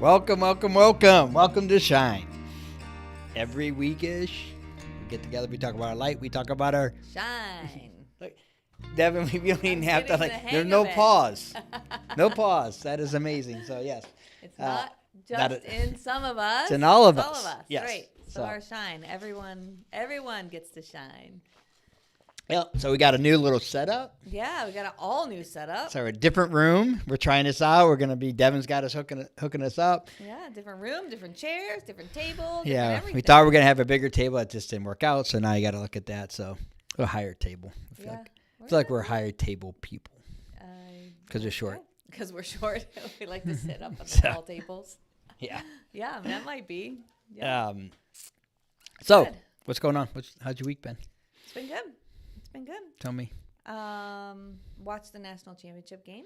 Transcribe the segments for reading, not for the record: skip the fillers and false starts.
Welcome to Shine. Every weekish, we get together, we talk about our light, we talk about our shine. Look, Devin, we don't even have to, there's no of it. pause. No pause. That is amazing. So, yes. It's not just in some of us. It's in all of it's us. All of us. Yes. Right. So our shine. Everyone gets to shine. Yeah. So we got a new little setup. Yeah, we got an all new setup. So a different room. We're trying this out. We're gonna be Devin's got us hooking us up. Yeah, different room, different chairs, different table. Yeah. Everything. We thought we were gonna have a bigger table. It just didn't work out. So now you got to look at that. So a higher table. I feel like we're higher table people because we're short. Because we're short. We like to sit up at the tall tables. Yeah. Yeah, that might be. Yeah. So Good. what's going on? How's your week been? It's been good. It's been good. Tell me. Watched the national championship game.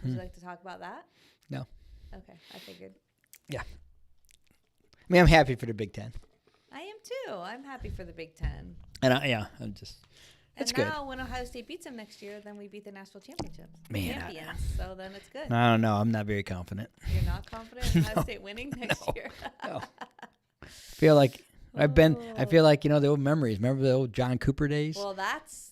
Would you like to talk about that? No. Okay, I figured. Yeah. I mean, I'm happy for the Big Ten. I am too. I'm happy for the Big Ten. And I'm just. It's good. And now, when Ohio State beats them next year, then we beat the national championship. Man, Champions. So then it's good. I don't know. I'm not very confident. You're not confident in Ohio State winning next year? No. I feel like the old memories. Remember the old John Cooper days? Well,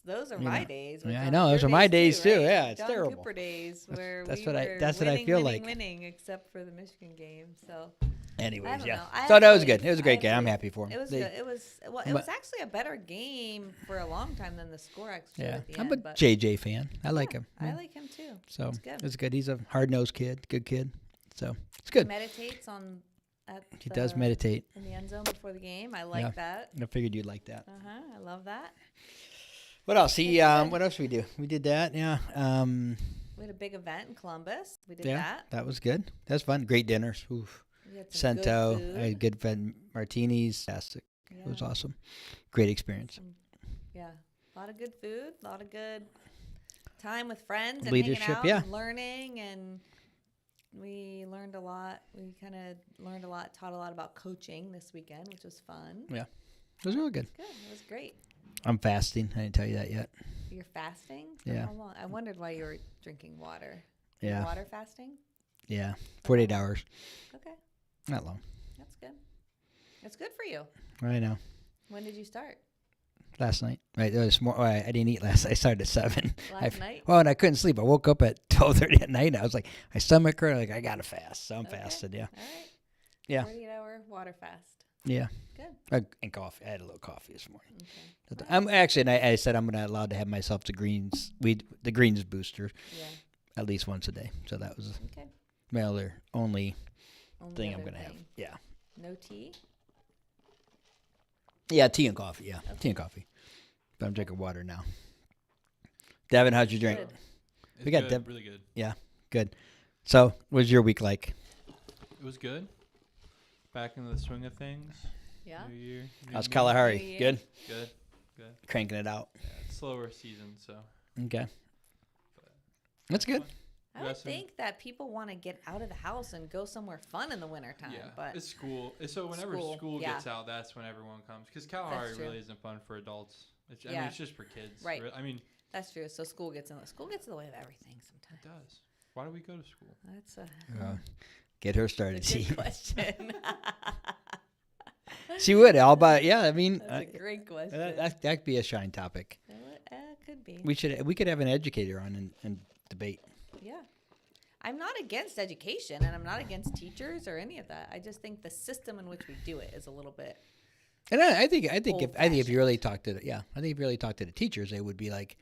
those are my days. Yeah, I know. Those are my days too. Right? Yeah, it's John terrible. Cooper days where That's we what I feel like. winning, except for the Michigan game. So. Anyways, yeah. Know. So that was good. It was a great game. I'm happy for him. It was good. It was actually a better game for a long time than the score actually. Yeah, at the I'm end, a JJ fan. I like him. I like him too. So it's it's good. He's a hard-nosed kid, good kid. So it's good. He meditates He does meditate in the end zone before the game. I like that. I figured you'd like that. I love that. What else? What else did we do? We did that. Yeah. We had a big event in Columbus. We did that. That was good. That was fun. Great dinners. Oof. Cento, I had good fed martinis. Fantastic. Yeah. It was awesome. Great experience. A lot of good food, a lot of good time with friends and leadership, hanging out and learning, and we learned a lot. We kind of learned a lot, taught a lot about coaching this weekend, which was fun. Yeah, it was really good. It was good. It was great. I'm fasting. I didn't tell you that yet. You're fasting? Yeah. How long? I wondered why you were drinking water. Yeah. You're water fasting? Yeah, 48 hours. Okay. Not long. That's good. That's good for you. I know. When did you start? Last night. Right. I didn't eat last night. I started at 7. Last night? Well, and I couldn't sleep. I woke up at 12:30 at night. And I was like, my stomach hurt. Like, I got to fast. So I'm fasted. Yeah. All right. Yeah. 48-hour water fast. Yeah. Good. And coffee. I had a little coffee this morning. Okay. I'm actually, and I said I'm allowed to have myself the greens booster. Yeah. At least once a day. So that was okay. my only thing I'm going to have. Yeah. No tea? Yeah, tea and coffee. Yeah, okay. Tea and coffee. But I'm drinking water now. Devin, how'd you drink? Good. We got good, really good. Yeah, good. So, what was your week like? It was good. Back into the swing of things. Yeah. New year. How's Kalahari? Good? Good. Cranking it out. Yeah, it's slower season, so. Okay. That's good. I would think that people want to get out of the house and go somewhere fun in the wintertime. Yeah, but it's school. So whenever school gets out, that's when everyone comes. Because Kalahari really isn't fun for adults. I mean, it's just for kids. Right. I mean, that's true. So school gets in the way of everything sometimes. It does. Why do we go to school? That's get her started. That's a good question. She would. All about I mean, that's a great question. That could be a shine topic. It could be. We could have an educator on and debate. Yeah. I'm not against education, and I'm not against teachers or any of that. I just think the system in which we do it is a little bit. And I think if you really talk to the teachers, they would be like,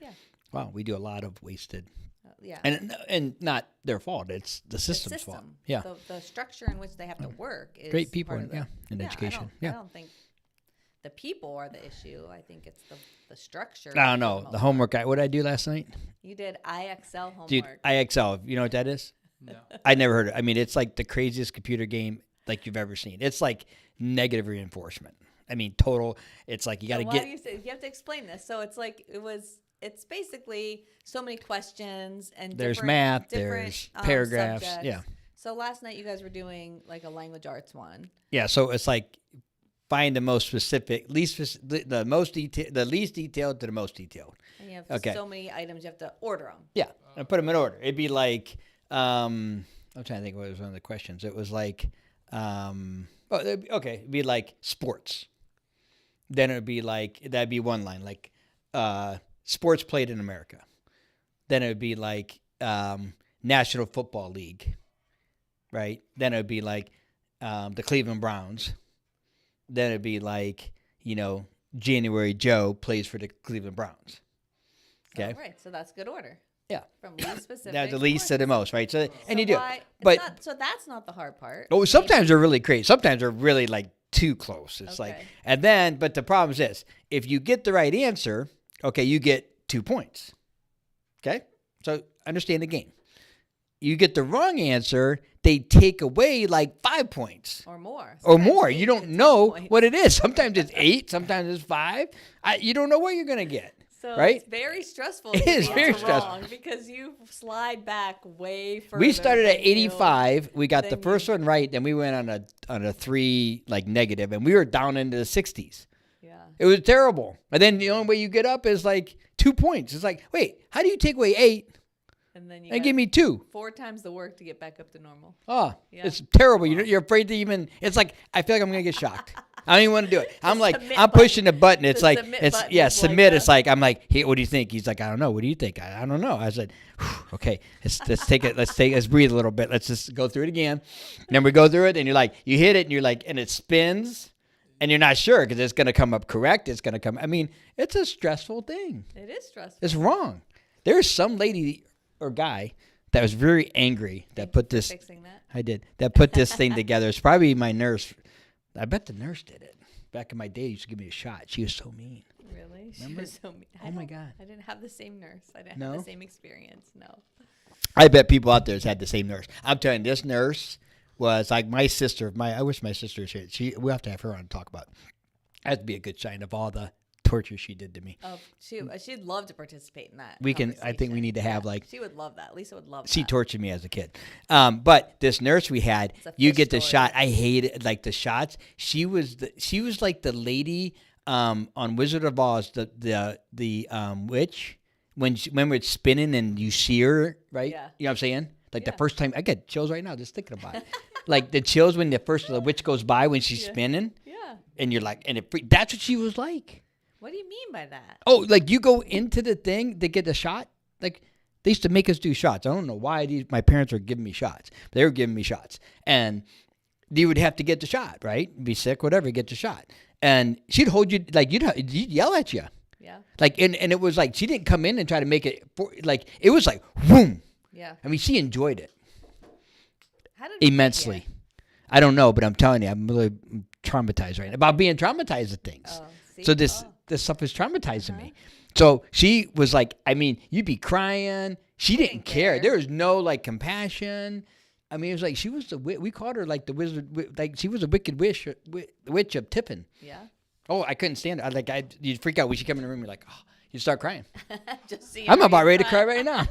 wow, we do a lot of wasted. And not their fault. It's the system's fault. Yeah. The structure in which they have to work is great people in education. I don't think the people are the issue. I think it's the structure. I don't know. The homework. What did I do last night? You did IXL homework. Dude, IXL. You know what that is? No. I never heard it. I mean, it's like the craziest computer game like you've ever seen. It's like negative reinforcement. I mean, total. It's like you got to get. You have to explain this. So it's like it's basically so many questions and there's math, there's paragraphs. Subjects. Yeah. So last night you guys were doing like a language arts one. Yeah. So it's like find the most specific, the least detailed to the most detailed. And you have so many items, you have to order them. Yeah, and put them in order. It'd be like I'm trying to think what was one of the questions. It was like, it'd be like sports. Then it'd be like, that'd be one line, like sports played in America. Then it would be like National Football League, right? Then it would be like the Cleveland Browns. Then it'd be like, January Joe plays for the Cleveland Browns. Okay. Oh, right. So that's good order. Yeah. From least specific. That's the least to the most, right? So and you do. So that's not the hard part. Oh, sometimes they're really crazy. Sometimes they're really like too close. It's like, and then, but the problem is this: if you get the right answer, okay, you get 2 points. Okay, so understand the game. You get the wrong answer, they take away like 5 points or more. You don't know what it is. Sometimes it's 8, sometimes it's 5. You don't know what you're gonna get. So right? It's very stressful. It is very stressful because you slide back way further. We started at 85. We got the first one right, then we went on a 3 like negative, and we were down into the 60s. Yeah, it was terrible. And then the only way you get up is like 2 points. It's like, wait, how do you take away 8? And then you give me 2. 4 times the work to get back up to normal. Oh, yeah. It's terrible. You're afraid to even. It's like I feel like I'm gonna get shocked. I don't even want to do it. I'm like, I'm pushing the button. It's like, submit. It's like, I'm like, hey, what do you think? He's like, I don't know. What do you think? I don't know. I said, okay, let's take it. Let's breathe a little bit. Let's just go through it again. And then we go through it, and you're like, you hit it, and you're like, and it spins, and you're not sure because it's gonna come up correct. It's gonna come. I mean, it's a stressful thing. It is stressful. It's wrong. There's some lady or guy that was very angry that put this. Fixing that. I did. That put this thing together. It's probably my nurse. I bet the nurse did it. Back in my day, she used to give me a shot. She was so mean. Really? Remember? She was so mean. Oh, my God. I didn't have the same nurse. I didn't have the same experience. No. I bet people out there has had the same nurse. I'm telling you, this nurse was like my sister. I wish my sister was here. We'll have to have her on to talk about. That'd be a good sign of all the torture she did to me. Oh, she'd love to participate in that. I think we need to have like. She would love that. Lisa would love that. She tortured me as a kid. But this nurse we had, you get the shot. I hated like the shots. She was like the lady on Wizard of Oz, the witch when it's spinning and you see her, right? Yeah. You know what I'm saying? Like the first time, I get chills right now just thinking about it. Like the chills when the witch goes by when she's spinning. Yeah. And you're like, that's what she was like. What do you mean by that? Oh, like you go into the thing to get the shot? Like they used to make us do shots. I don't know why my parents were giving me shots. They were giving me shots. And you would have to get the shot, right? Be sick, whatever, get the shot. And she'd hold you, like you'd yell at you. Yeah. Like, and it was like, she didn't come in and try to make it, it was like, boom. Yeah. I mean, she enjoyed it. How did immensely. I don't know, but I'm telling you, I'm really traumatized right now about being traumatized at things. Oh, see? So this stuff is traumatizing me. So she was like, I mean, you'd be crying. She didn't care. There was no like compassion. I mean, it was like she was we called her like the wizard, like she was a wicked witch of Tiffin. Yeah. Oh, I couldn't stand it. You'd freak out when she come in the room. You're like, oh, you start crying. I'm about ready to cry right now.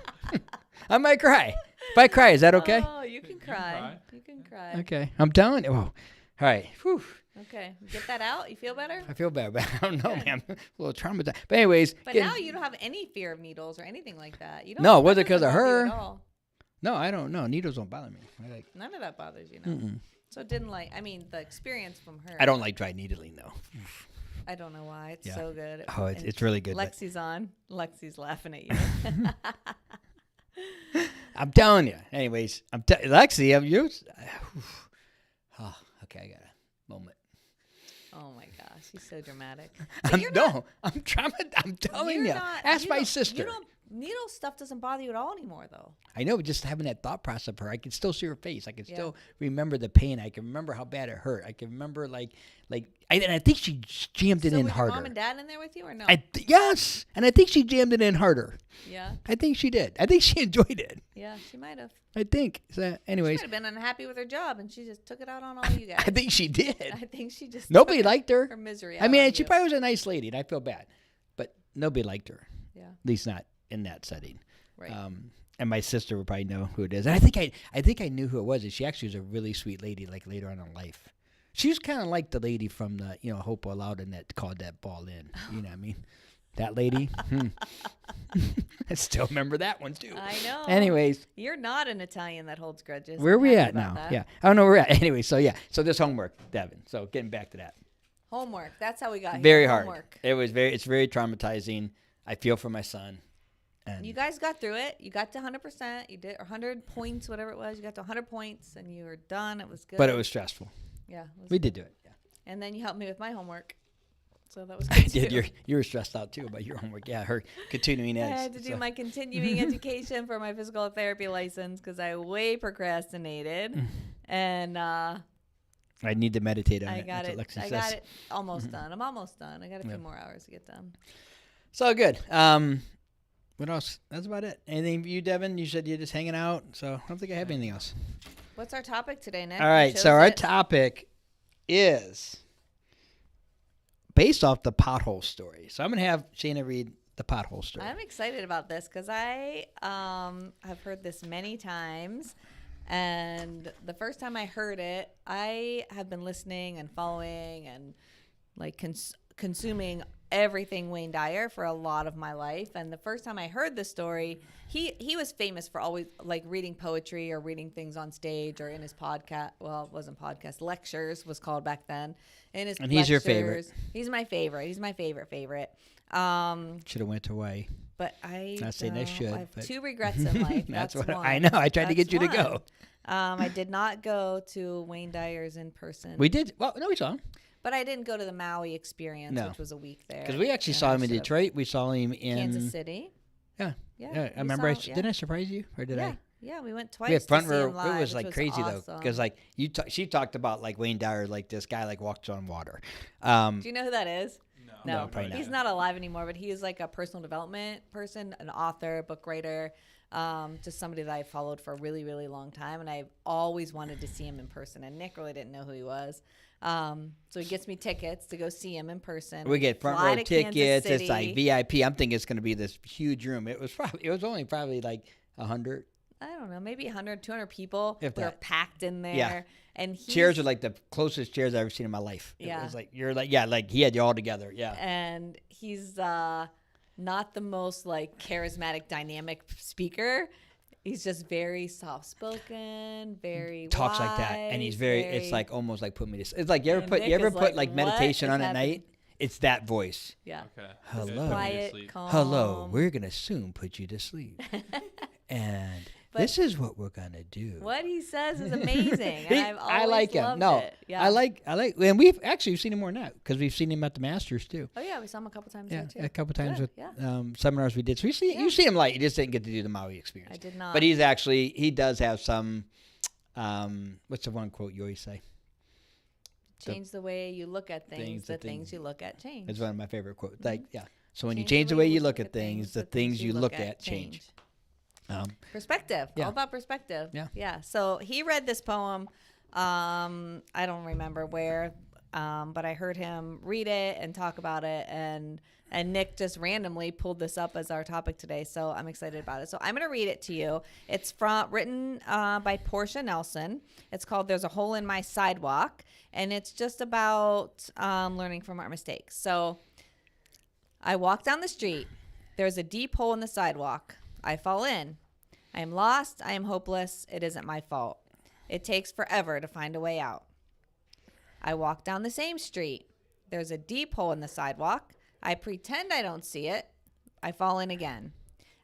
I might cry. If I cry, is that okay? Oh, you can cry. You can cry. Okay, I'm telling you. Oh, all right. Whew. Okay, get that out. You feel better? I feel better, but I don't know, man. I'm a little traumatized. But anyways. But now you don't have any fear of needles or anything like that. You don't. No, was it because of her? No, I don't know. Needles don't bother me. None of that bothers you, no. So it didn't the experience from her. I don't like dry needling, though. I don't know why. It's so good. Oh, it's really good. Lexi's on. Lexi's laughing at you. I'm telling you. Anyways, Lexi, okay, I got a moment. Oh my gosh, he's so dramatic. I'm telling you. Ask my sister. Needle stuff doesn't bother you at all anymore, though. I know, but just having that thought process of her, I can still see her face. I can still remember the pain. I can remember how bad it hurt. I can remember and I think she jammed it in harder. Was your mom and dad in there with you or no? Yes, and I think she jammed it in harder. Yeah. I think she did. I think she enjoyed it. Yeah, she might have. I think. So, anyways. She might have been unhappy with her job, and she just took it out on all you guys. I think she did. I think she just nobody liked her. Her misery. I mean, she probably was a nice lady, and I feel bad, but nobody liked her. Yeah. At least not in that setting. Right. And my sister would probably know who it is. And I think I knew who it was. And she actually was a really sweet lady, like later on in life. She was kind of like the lady from the, Hope Allowed and that called that ball in. You know what I mean? That lady. I still remember that one too. I know. Anyways. You're not an Italian that holds grudges. Where are we at now? That. Yeah. I don't know where we're at. Anyway, so so this homework, Devin. So getting back to that. Homework. That's how we got here. Very hard. Homework. It's very traumatizing. I feel for my son. And you guys got through it. You got to 100%. You did 100 points, whatever it was. You got to 100 points, and you were done. It was good. But it was stressful. Yeah. We did do it. Yeah. And then you helped me with my homework. So that was I good did. You were stressed out too about your homework. Yeah, her continuing ed. I had to do my continuing education for my physical therapy license because I way procrastinated. And I need to meditate on it. I got it almost done. I'm almost done. I got a few more hours to get done. So good. What else? That's about it. Anything you, Devin? You said you're just hanging out, so I don't think I have anything else. What's our topic today, Nick? All right, so our topic is based off the pothole story. So I'm going to have Shayna read the pothole story. I'm excited about this because I have heard this many times. And the first time I heard it, I have been listening and following and like consuming everything Wayne Dyer for a lot of my life. And the first time I heard the story, he was famous for always like reading poetry or reading things on stage or in his podcast. Well, it wasn't podcast. Lectures was called back then. And he's your favorite. He's my favorite. He's my favorite. Should have went to Hawaii. But I should. have two regrets in life. That's what one. I know. I tried to get you to go. I did not go to Wayne Dyer's in person. We did. Well, no, we saw him. But I didn't go to the Maui experience, which was a week there. Because we actually saw him in Detroit. We saw him in Kansas City. Yeah. I remember. Didn't I surprise you, or did I? Yeah, we went twice. We had front to see row. him live, It was like was crazy awesome. though, because like she talked about like Wayne Dyer, like this guy like walks on water. Do you know who that is? No, probably he's not alive anymore. But he is like a personal development person, an author, book writer. Just somebody that I followed for a really, really long time, and I've always wanted to see him in person. And Nick really didn't know who he was. So he gets me tickets to go see him in person. We get front row tickets. It's like VIP. I'm thinking it's going to be this huge room. It was only probably like 100. I don't know, maybe 100, 200 people. If we were packed in there. Yeah. And chairs are like the closest chairs I've ever seen in my life. Yeah. It was like like he had you all together. Yeah. And he's not the most like charismatic, dynamic speaker. He's just very soft-spoken, very talks wise, like that, and he's very. It's like almost like put me to. It's like you ever put like meditation on at night. It's that voice. Yeah. Okay. Hello. Quiet, calm. Hello. We're gonna soon put you to sleep, and this is what we're gonna do. What he says is amazing. And I've always I like him. loved No, it. Yeah. I like, and we've actually seen him more now because we've seen him at the Masters too. Oh yeah, we saw him a couple times. Yeah, there too. a couple times Good, with seminars we did. So you see him like you just didn't get to do the Maui experience. I did not. But he does have some. What's the one quote you always say? Change the way you look at things. The things you look at change. It's one of my favorite quotes. Like So when you change the way you look at things, the things you look at change. Perspective. All about perspective. Yeah. So he read this poem. I don't remember where, but I heard him read it and talk about it, and Nick just randomly pulled this up as our topic today. So I'm excited about it. So I'm going to read it to you. It's written by Portia Nelson. It's called "There's a Hole in My Sidewalk," and it's just about learning from our mistakes. So I walk down the street. There's a deep hole in the sidewalk. I fall in. I am lost. I am hopeless. It isn't my fault. It takes forever to find a way out. I walk down the same street. There's a deep hole in the sidewalk. I pretend I don't see it. I fall in again.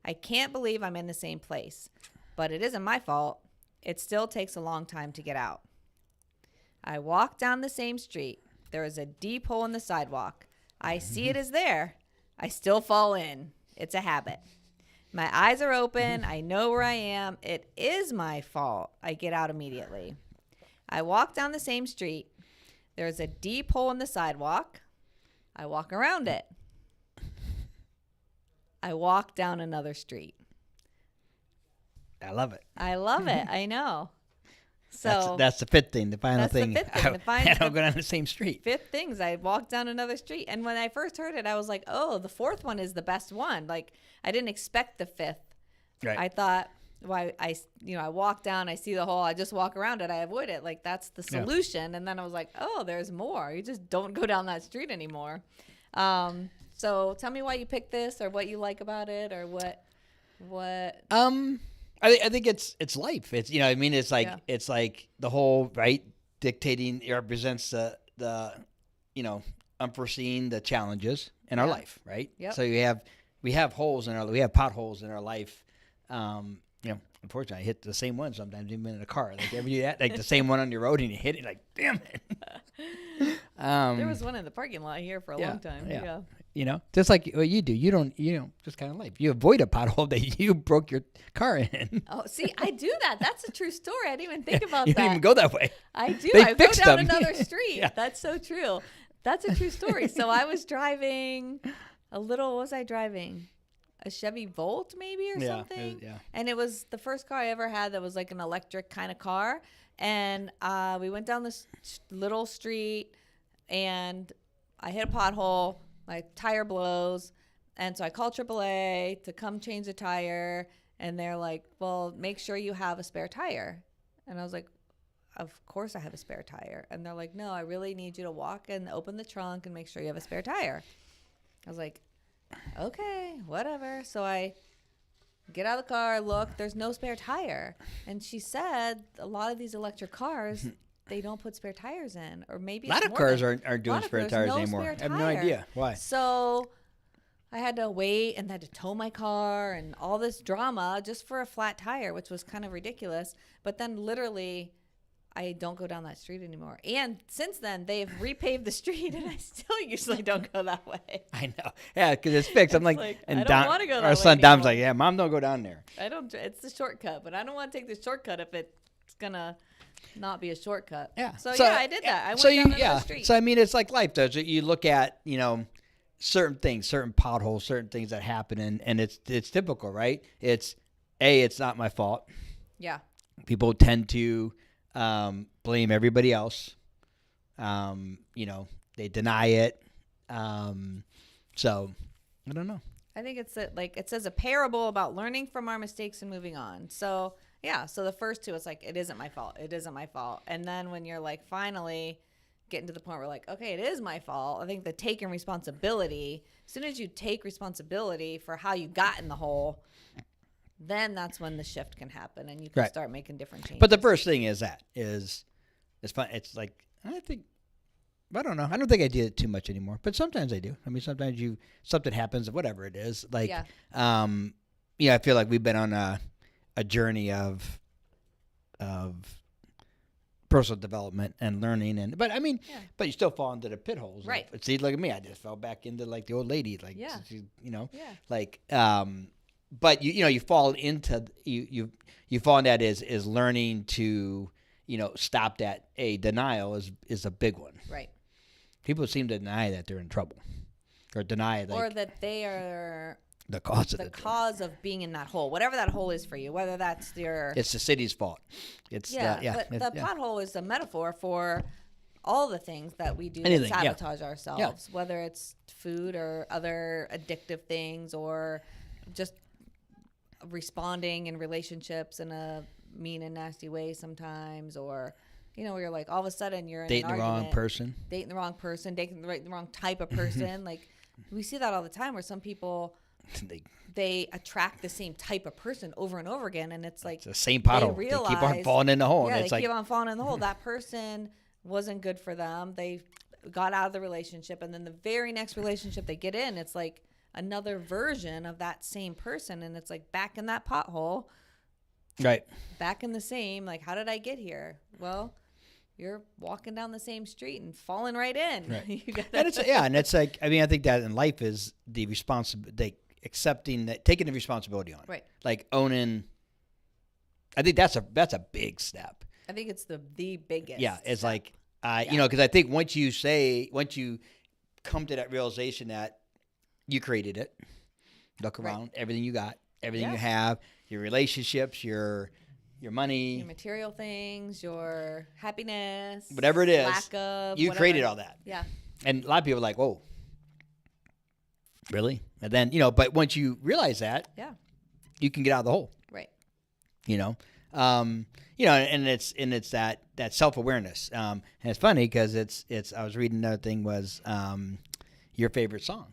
I can't believe I'm in the same place. But it isn't my fault. It still takes a long time to get out. I walk down the same street. There is a deep hole in the sidewalk. I see it is there. I still fall in. It's a habit. My eyes are open. I know where I am. It is my fault. I get out immediately. I walk down the same street. There's a deep hole in the sidewalk. I walk around it. I walk down another street. I love it. I love it. I know. So that's the fifth thing, the final thing. The fifth thing. I don't go down the same street. Fifth things. I walked down another street. And when I first heard it, I was like, oh, the fourth one is the best one. Like, I didn't expect the fifth. Right. I thought, well, I walk down, I see the hole, I just walk around it, I avoid it. Like, that's the solution. And then I was like, oh, there's more. You just don't go down that street anymore. So tell me why you picked this, or what you like about it, or what. I think it's life. It's I mean it's like it's like the whole right dictating. It represents the unforeseen, the challenges in our life, right? Yep. So we have potholes in our life. Unfortunately, I hit the same one sometimes, even in a car. Like ever do that? Like the same one on your road, and you hit it, like damn it. There was one in the parking lot here for a long time. Yeah. Just like what you do. You don't just kind of life. You avoid a pothole that you broke your car in. Oh, see, I do that. That's a true story. I didn't even think about you that. You don't even go that way. I do. They I go fixed down them. another street. That's so true. That's a true story. So I was driving what was I driving? A Chevy Volt maybe or something. And it was the first car I ever had that was like an electric kind of car. And we went down this little street and I hit a pothole. My tire blows. And so I called AAA to come change the tire. And they're like, well, make sure you have a spare tire. And I was like, of course I have a spare tire. And they're like, no, I really need you to walk and open the trunk and make sure you have a spare tire. I was like, okay, whatever. So I get out of the car, look, there's no spare tire. And she said a lot of these electric cars, they don't put spare tires in. Or maybe a lot of cars aren't doing spare tires anymore. I have no idea why. So I had to wait and had to tow my car and all this drama just for a flat tire, which was kind of ridiculous. But then literally I don't go down that street anymore. And since then, they've repaved the street, and I still usually don't go that way. I know. Yeah, because it's fixed. I'm like, and I don't want to go that way. Our son Dom's like, yeah, Mom, don't go down there. It's the shortcut, but I don't want to take the shortcut if it's going to not be a shortcut. Yeah. So I did that. I went down another street. So, I mean, it's like life does. You look at, certain things, certain potholes, certain things that happen, and it's typical, right? It's not my fault. Yeah. People tend to blame everybody else. They deny it. So I don't know. I think it's it says a parable about learning from our mistakes and moving on. So so the first two, it's like, it isn't my fault. It isn't my fault. And then when you're like finally getting to the point where like, okay, it is my fault. I think the taking responsibility, as soon as you take responsibility for how you got in the hole, then that's when the shift can happen and you can start making different changes. But the first thing is it's fun. It's like, I don't know. I don't think I do it too much anymore, but sometimes I do. I mean, sometimes something happens, whatever it is. Like, I feel like we've been on a journey of personal development and learning, but you still fall into the pit holes. Right. See, look at me. I just fell back into like the old lady. Like, but you fall into you fall in that is learning to stop that. Denial is a big one. Right. People seem to deny that they're in trouble, or deny or that they are the cause of being in that hole, whatever that hole is for you. Whether that's it's the city's fault. It's the pothole is a metaphor for all the things that we do to sabotage ourselves, whether it's food or other addictive things, or just responding in relationships in a mean and nasty way sometimes, or where you're like all of a sudden you're in dating an the argument, wrong person, dating the wrong type of person. Like we see that all the time where some people they attract the same type of person over and over again, and it's like the same pothole. They keep on falling in the hole. Yeah, they keep on falling in the hole. That person wasn't good for them. They got out of the relationship, and then the very next relationship they get in, it's like another version of that same person, and it's like back in that pothole. Right. Back in the same, like, how did I get here? Well, you're walking down the same street and falling right in. Right. And it's like, I mean, I think that in life is the accepting that, taking the responsibility on it. Right. Like owning. I think that's a big step. I think it's the biggest. Yeah. It's like, because I think once you come to that realization that you created it, look around, everything you got, everything you have, your relationships, your money, your material things, your happiness, whatever it is, lack of, you created all that. Yeah. And a lot of people are like, "Whoa, really?" And then but once you realize that, you can get out of the hole. Right. And it's that self-awareness. And it's funny because it's I was reading another thing was your favorite song.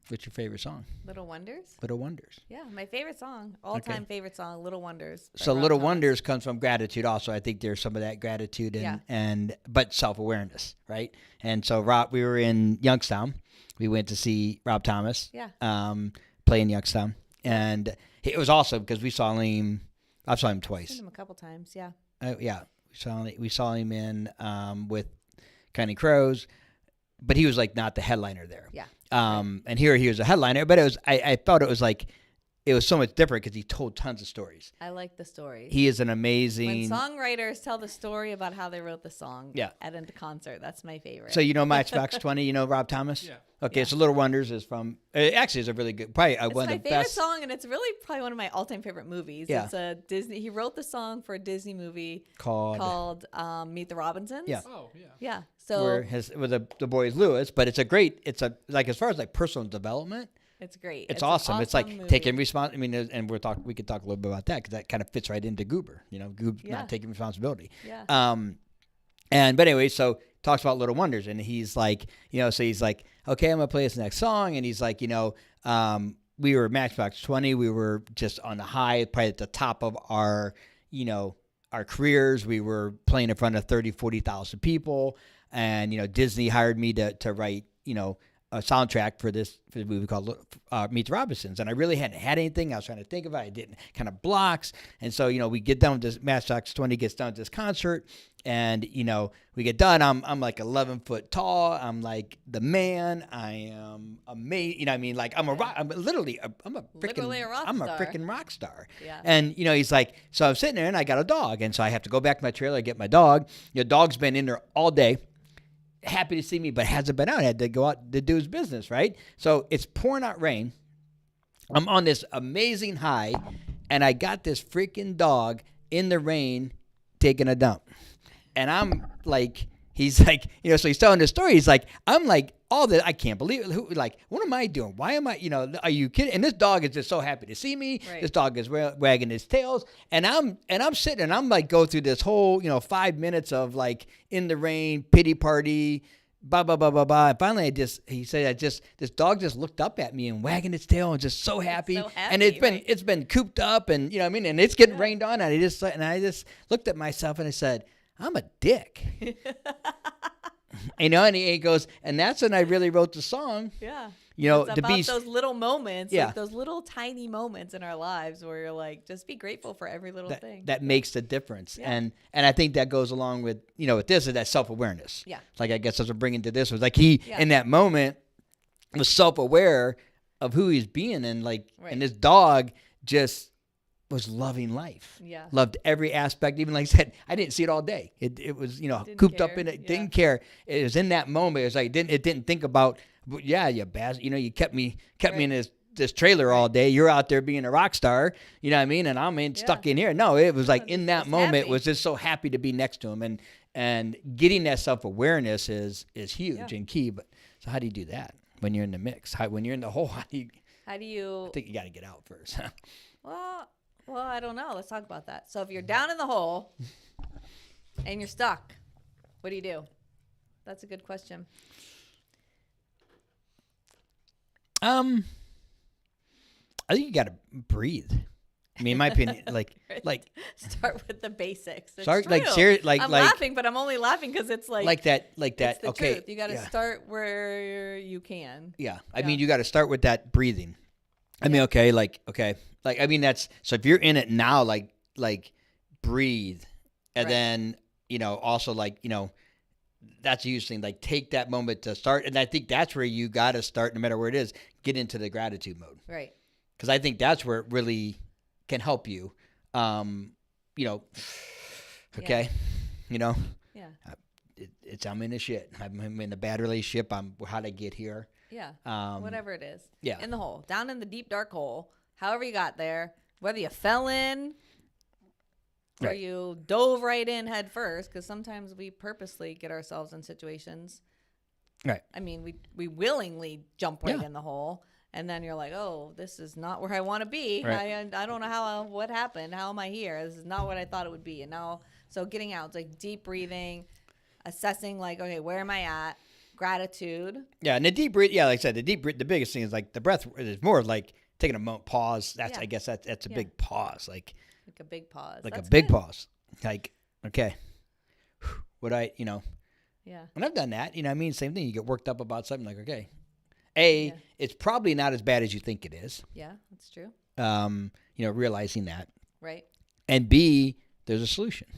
What's your favorite song? Little Wonders. Little Wonders. Yeah, my favorite song, all-time favorite song, Little Wonders. So Little Wonders comes from gratitude also. I think there's some of that gratitude but self-awareness, right? And so we were in Youngstown. We went to see Rob Thomas play in Youngstown. And it was awesome because I've saw him twice. I've seen him a couple times, yeah. We saw him in with Counting Crows, but he was like not the headliner there. Yeah. And here he was a headliner, but I felt it was like it was so much different because he told tons of stories. I like the stories. He is an amazing. When songwriters tell the story about how they wrote the song at a concert, that's my favorite. So Matchbox 20, Rob Thomas? Yeah. Okay, so Little Wonders is from. Actually, it's a really good, probably it's one of the best. my favorite song, and it's really probably one of my all-time favorite movies. Yeah. It's a Disney. He wrote the song for a Disney movie called Meet the Robinsons. Yeah. Oh yeah. Yeah. So where the boy is Lewis, but it's like as far as like personal development. It's great. It's awesome. It's like movie. taking responsibility. And we could talk a little bit about that because that kind of fits right into Goober. Goober not taking responsibility. Yeah. But anyway, so talks about Little Wonders, and he's like, so he's like, okay, I'm gonna play this next song, and he's like, we were Matchbox 20, we were just on the high, probably at the top of our careers. We were playing in front of 30, 40,000 people, and Disney hired me to write, a soundtrack for the movie called Meet the Robinsons, and I really hadn't had anything. I was trying to think of it. I didn't kind of blocks, and so we get done with this. Matchbox 20 gets done with this concert, and we get done. I'm like 11 foot tall. I'm like the man. I am amazing. Like I'm a freaking rock star. Yeah. And he's like, so I'm sitting there and I got a dog, and so I have to go back to my trailer, get my dog. Dog's been in there all day. Happy to see me, but hasn't been out. Had to go out to do his business, right? So it's pouring out rain. I'm on this amazing high, and I got this freaking dog in the rain taking a dump. And I'm like, he's like, so he's telling the story. He's like, I'm like, all that, I can't believe it. Like, what am I doing? Why am I, are you kidding? And this dog is just so happy to see me. Right. This dog is wagging his tails. And I'm sitting and I'm like, go through this whole, 5 minutes of like in the rain, pity party, blah, blah, blah, blah, blah. And finally, he said, this dog just looked up at me and wagging its tail and just so happy. And it's been cooped up and, and it's getting rained on. And I just looked at myself and I said, I'm a dick. And he goes, and that's when I really wrote the song. Yeah. It's about those little moments, yeah. like those little tiny moments in our lives where you're like, just be grateful for every little thing. That makes the difference. Yeah. And I think that goes along with, with this is that self-awareness. Yeah. Like, I guess as we're bringing to this was like in that moment was self-aware of who he's being. And like, and this dog just was loving life. Yeah. Loved every aspect. Even like I said, I didn't see it all day. It was, cooped up in it. Yeah. Didn't care. It was in that moment. It was like, it didn't think about, you bastard. You kept me in this trailer all day. You're out there being a rock star. You know what I mean? And I'm stuck in here. No, it was like in that moment was just so happy to be next to him. And getting that self-awareness is huge and key. But so how do you do that when you're in the mix? When you're in the hole, how do you? I think you got to get out first. Well, I don't know. Let's talk about that. So if you're down in the hole and you're stuck, what do? That's a good question. I think you got to breathe. I mean, in my opinion, like start with the basics. It's start true. like seriously, I'm laughing, but I'm only laughing because it's like that. It's the okay, truth. You got to start where you can. Yeah, I mean, you got to start with that breathing. I mean, okay. I mean, that's, so if you're in it now, like breathe. And then, also that's a huge thing. Like take that moment to start. And I think that's where you got to start, no matter where it is, get into the gratitude mode. Right. Because I think that's where it really can help you. Okay. Yeah. I'm in a shit. I'm in a bad relationship. How'd I get here? Yeah. Whatever it is. Yeah. In the hole, down in the deep, dark hole, however you got there, whether you fell in or you dove right in head first, because sometimes we purposely get ourselves in situations. Right. I mean, we willingly jump right in the hole, and then you're like, oh, this is not where I want to be. Right. I don't know what happened. How am I here? This is not what I thought it would be. And now, so getting out, it's like deep breathing, assessing like, okay, where am I at? gratitude. Yeah, and the deep breath. Yeah, like I said, the biggest thing is like the breath is more like taking a moment, pause. That's I guess that's a big pause, like a big pause, like that's a big good. pause. Like, okay, what when I've done that, I mean, same thing. You get worked up about something, like, okay, it's probably not as bad as you think it is. Yeah, that's true. Realizing that. Right. And B, there's a solution.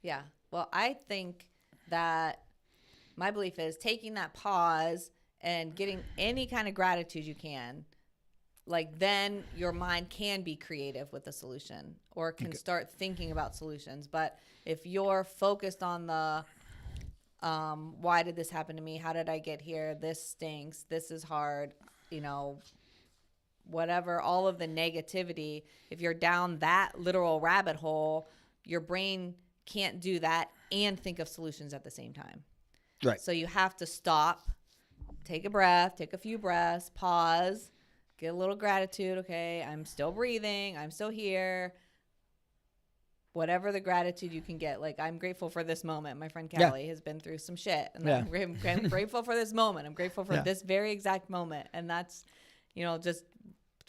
Yeah. Well, I think that my belief is taking that pause and getting any kind of gratitude you can, like then your mind can be creative with a solution or can start thinking about solutions. But if you're focused on the why did this happen to me? How did I get here? This stinks. This is hard. Whatever, all of the negativity, if you're down that literal rabbit hole, your brain can't do that and think of solutions at the same time. Right. So you have to stop, take a breath, take a few breaths, pause, get a little gratitude. Okay, I'm still breathing. I'm still here. Whatever the gratitude you can get. Like, I'm grateful for this moment. My friend Callie has been through some shit. And I'm grateful for this moment. I'm grateful for this very exact moment. And that's, just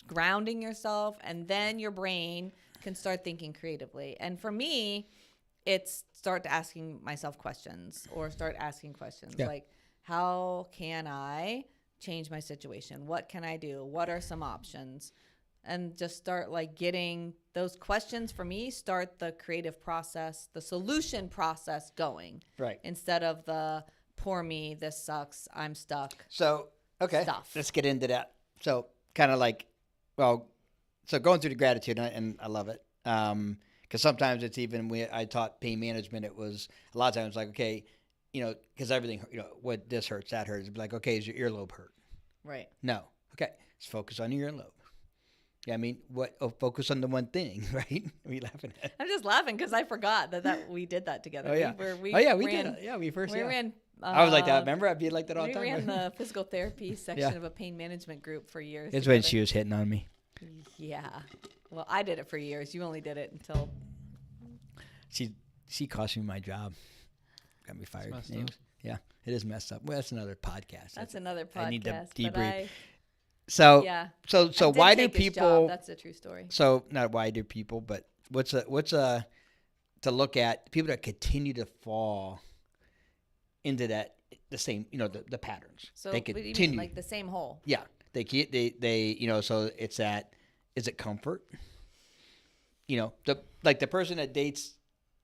grounding yourself. And then your brain can start thinking creatively. And for me, it's start asking myself questions or start asking questions like, how can I change my situation? What can I do? What are some options? And just start like getting those questions for me, start the creative process, the solution process going. Right. Instead of the poor me, this sucks, I'm stuck. So, okay, stuff. Let's get into that. So kind of like, so going through the gratitude, and I love it. Because sometimes it's even when I taught pain management, it was a lot of times like, okay, because everything, what this hurts, that hurts. It'd be like, okay, is your earlobe hurt? Right. No. Okay, let's focus on your earlobe. Yeah, I mean, focus on the one thing, right? What are you laughing at? I'm just laughing because I forgot that we did that together. Oh, yeah. We did. Yeah, we ran. I was like that. Remember? I'd be like that all the time. We ran the physical therapy section of a pain management group for years. It's when she was hitting on me. Yeah. Well, I did it for years. You only did it until... She cost me my job. Got me fired. Yeah, it is messed up. Well, that's another podcast. That's another podcast. I need to debrief. So why do people? That's a true story. So not why do people, but what's to look at people that continue to fall into that the same the patterns. So they continue. What do you mean, like the same hole. Yeah, they so it's that. Is it comfort? The person that dates.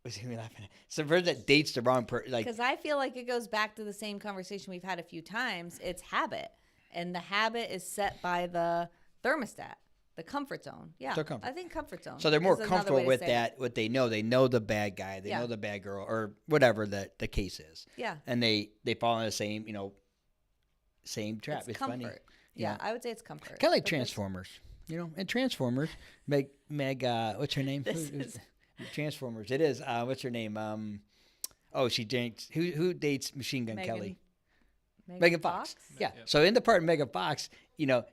What's he laughing at? It's the person that dates the wrong person. Because I feel like it goes back to the same conversation we've had a few times. It's habit. And the habit is set by the thermostat, the comfort zone. Yeah, I think comfort zone. So they're more comfortable with that, what they know. They know the bad guy. They know the bad girl or whatever the case is. Yeah. And they fall in the same, same trap. It's comfort. Funny. Yeah, I would say it's comfort. Kind of like Transformers. And Transformers, Meg what's her name? Transformers. It is. What's her name? She dates. Who dates Machine Gun Kelly? Megan Fox. Yeah. So in the part of Megan Fox,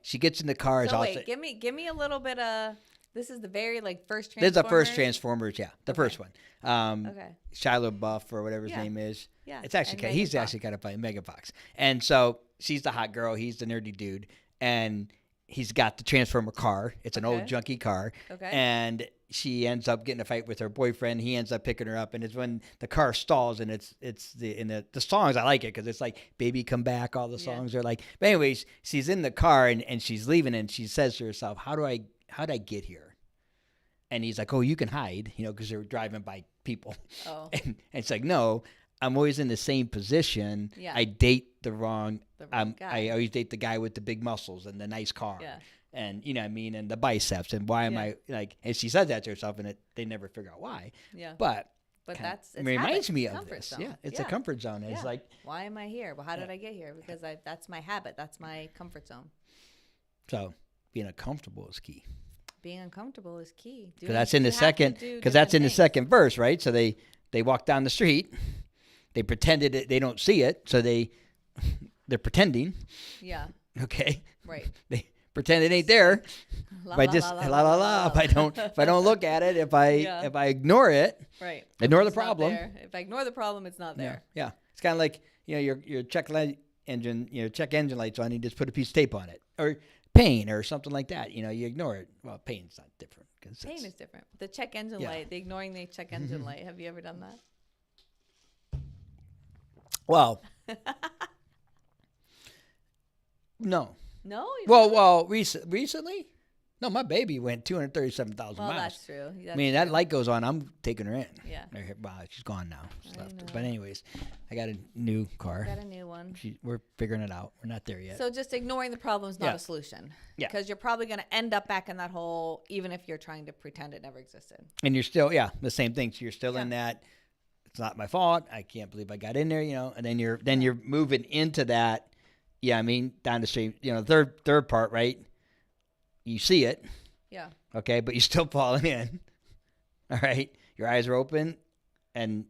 she gets in the car. So wait, give me a little bit of. This is the very first Transformers. This is the first Transformers. Yeah, the first one. Okay. Shia LaBeouf or whatever his name is. Yeah. It's actually he's actually kind of funny. Megan Fox. And so she's the hot girl. He's the nerdy dude, and he's got the Transformer car. It's an old junky car. Okay. And she ends up getting a fight with her boyfriend. He ends up picking her up, and it's when the car stalls, and it's the songs. I like it because it's like "Baby Come Back." All the songs are like. But anyways, she's in the car and she's leaving, and she says to herself, "How did I get here?" And he's like, "Oh, you can hide, because they're driving by people." Oh. And it's like, no, I'm always in the same position. Yeah. I date the wrong guy. I always date the guy with the big muscles and the nice car. Yeah. And what I mean, and the biceps, and why am I and she says that to herself, and they never figure out why. Yeah. But that's it reminds me of comfort this. zone. Yeah, it's a comfort zone. It's like, why am I here? Well, how did I get here? Because that's my habit. That's my comfort zone. So being uncomfortable is key. Being uncomfortable is key. Because that's in the second. Because that's in the second verse, right? So they walk down the street. They pretended they don't see it, so they're pretending. Yeah. Okay. Right. They pretend it ain't there. If I don't look at it, if I ignore it, right. Ignore the problem. If I ignore the problem, it's not there. Yeah. It's kind of like you're checking engine, check engine light's on, you just put a piece of tape on it, or paint or something like that. You ignore it. Well, paint's not different. Paint is different. The check engine light, ignoring the check engine light. Have you ever done that? Well, no. No? Well, recently? No, my baby went 237,000 miles. Well, that's true. That light goes on, I'm taking her in. Yeah. Wow, she's gone now. But anyways, I got a new car. Got a new one. We're figuring it out. We're not there yet. So just ignoring the problem is not a solution. Yeah. Because you're probably going to end up back in that hole, even if you're trying to pretend it never existed. And you're still, the same thing. So you're still in that. It's not my fault. I can't believe I got in there, and then you're moving into that. Yeah, I mean, down the street, third part, right? You see it. Yeah. Okay, but you're still falling in. All right? Your eyes are open and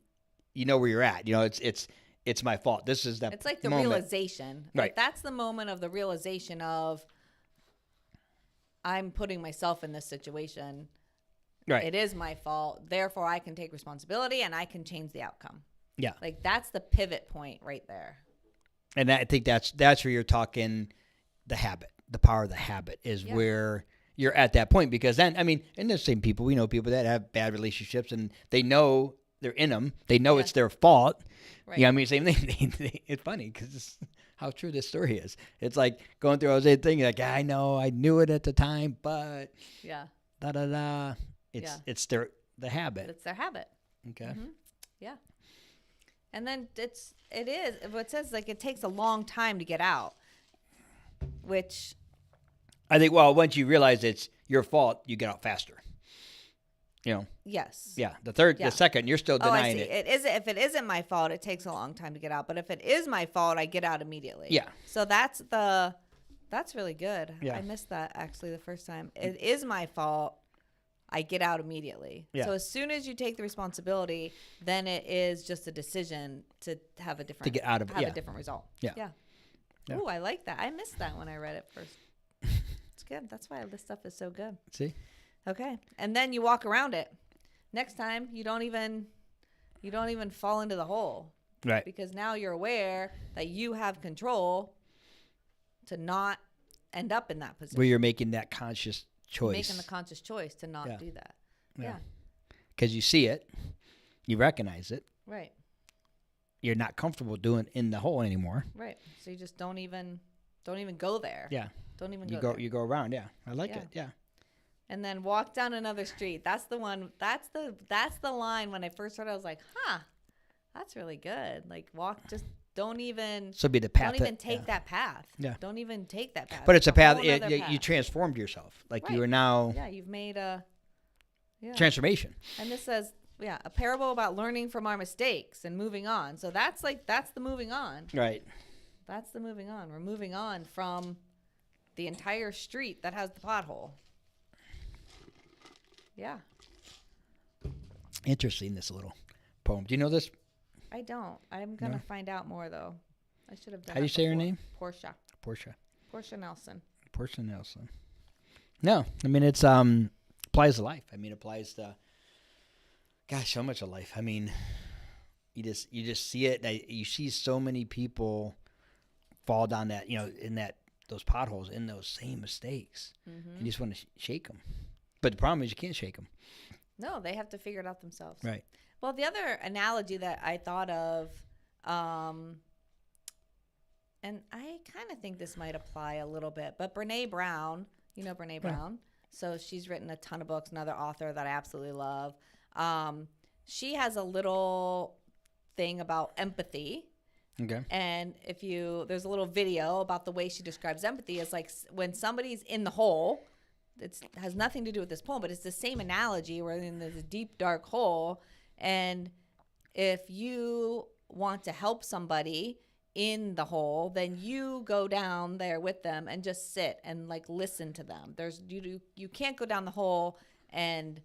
you know where you're at. It's my fault. This is It's like the moment. realization. Right. Like that's the moment of the realization of I'm putting myself in this situation. Right. It is my fault. Therefore, I can take responsibility and I can change the outcome. Yeah. Like that's the pivot point right there. And I think that's where you're talking the habit. The power of the habit is where you're at that point, because then, I mean, and there's same people, we know people that have bad relationships and they know they're in them. They know it's their fault. Right. I mean, same thing. It's funny because it's how true this story is. It's like going through all those things like, I know, I knew it at the time, but da-da-da. It's the habit. It's their habit. Okay. Mm-hmm. Yeah. And then it says like it takes a long time to get out. Which I think, once you realize it's your fault, you get out faster. Yes. Yeah. The second, you're still denying it. If it isn't my fault, it takes a long time to get out. But if it is my fault, I get out immediately. Yeah. So that's really good. Yeah. I missed that actually the first time. It is my fault. I get out immediately. Yeah. So as soon as you take the responsibility, then it is just a decision to have a different a different result. Yeah. Yeah. Yeah. Ooh, I like that. I missed that when I read it first. It's good. That's why this stuff is so good. See? Okay. And then you walk around it. Next time, you don't even fall into the hole. Right. Because now you're aware that you have control to not end up in that position. Where you're making that conscious choice. Making the conscious choice to not do that. Yeah. Because you see it. You recognize it. Right. You're not comfortable doing in the hole anymore. Right. So you just don't even go there. Yeah. Don't even go there. You go around. Yeah. I like it. Yeah. And then walk down another street. That's the one. That's the line. When I first heard it, I was like, that's really good. Like just don't even. So be the path. Don't even take that path. Yeah. Don't even take that path. But it's a path. You transformed yourself. Like you are now. Yeah. You've made a. Yeah. Transformation. And this says. Yeah, a parable about learning from our mistakes and moving on. So that's the moving on. Right. That's the moving on. We're moving on from the entire street that has the pothole. Yeah. Interesting, this little poem. Do you know this? I don't. I'm going to find out more, though. I should have done How do you say her name? Portia. Portia Nelson. Portia Nelson. No, I mean, it's applies to life. I mean, it applies to... Gosh, so much of life. I mean, you just see it. You see so many people fall down that, in those potholes, in those same mistakes. Mm-hmm. You just want to shake them. But the problem is you can't shake them. No, they have to figure it out themselves. Right. Well, the other analogy that I thought of, and I kind of think this might apply a little bit, but Brene Brown, Brene Brown. So she's written a ton of books, another author that I absolutely love. She has a little thing about empathy. Okay. And there's a little video about the way she describes empathy. It's like when somebody's in the hole, it has nothing to do with this poem, but it's the same analogy where there's a deep, dark hole. And if you want to help somebody in the hole, then you go down there with them and just sit and listen to them. You can't go down the hole and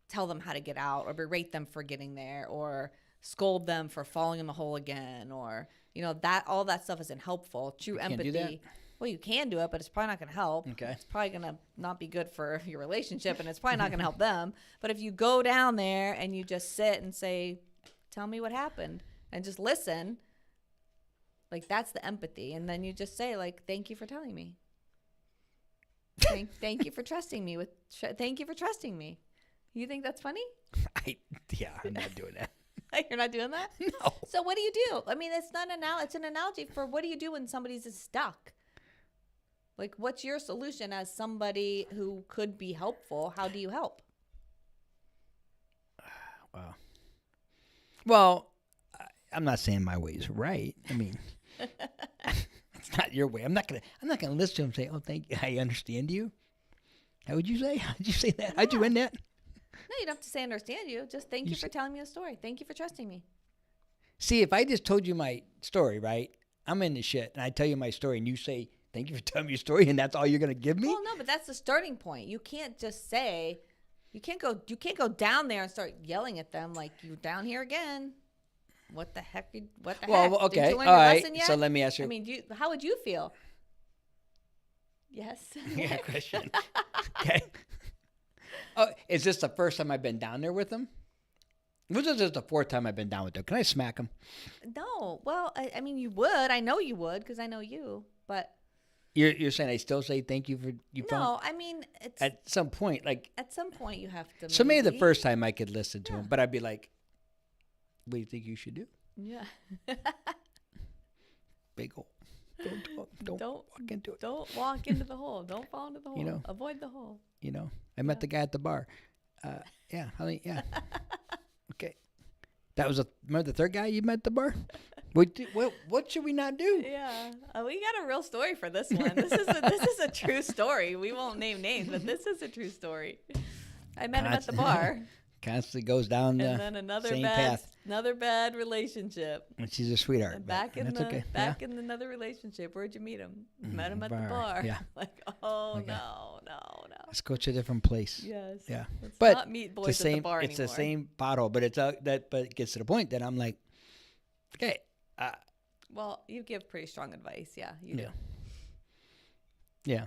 tell them how to get out or berate them for getting there or scold them for falling in the hole again or that all that stuff isn't helpful. True empathy. Do that? Well, you can do it, but it's probably not going to help. Okay. It's probably going to not be good for your relationship and it's probably not going to help them. But if you go down there and you just sit and say, tell me what happened and just listen, Like, that's the empathy. And then you just say, like, thank you for telling me. Thank you for trusting me thank you for trusting me. You think that's funny? I'm not doing that. You're not doing that? No. So what do you do? I mean, it's an analogy for what do you do when somebody's stuck? Like, what's your solution as somebody who could be helpful? How do you help? Wow. Well, I'm not saying my way is right. I mean, it's not your way. I'm not gonna listen to him and say, "Oh, thank you. I understand you." How would you say? How'd you say that? How'd you end that? No, you don't have to say understand you. Just thank you for telling me a story. Thank you for trusting me. See, if I just told you my story, right? I'm in the shit, and I tell you my story, and you say, "Thank you for telling me your story," and that's all you're gonna give me? Well, no, but that's the starting point. You can't just say, you can't go down there and start yelling at them like, "You down here again? What the heck? What the heck? Well, okay, Did you learn all your right. lesson yet?" So let me ask you. I mean, how would you feel? Yes. Yeah, question. Okay. Oh, is this the first time I've been down there with them? This is just the fourth time I've been down with them. Can I smack them? No. Well, I mean, you would. I know you would because I know you. But you're saying I still say thank you for you. No, I mean, it's at some point, like at some point you have to. So maybe the first time I could listen to him, but I'd be like, "What do you think you should do?" Yeah. Big hole. Don't walk into it. Don't walk into the hole. Don't fall into the hole. You know, avoid the hole. You know, I met the guy at the bar. Yeah. Okay. That was remember the third guy you met at the bar? What should we not do? Yeah. We got a real story for this one. This is a true story. We won't name names, but this is a true story. I met him at the bar. Constantly goes down the same path. Another bad relationship. And she's a sweetheart. And back in another relationship. Where'd you meet him? Met him at the bar. Yeah. Like, oh no. Let's go to a different place. Yes. Yeah. Let's but not meet boys at the bar anymore. It's the same pothole, but but it gets to the point that I'm like, okay. Well, you give pretty strong advice. Yeah, you do. Yeah.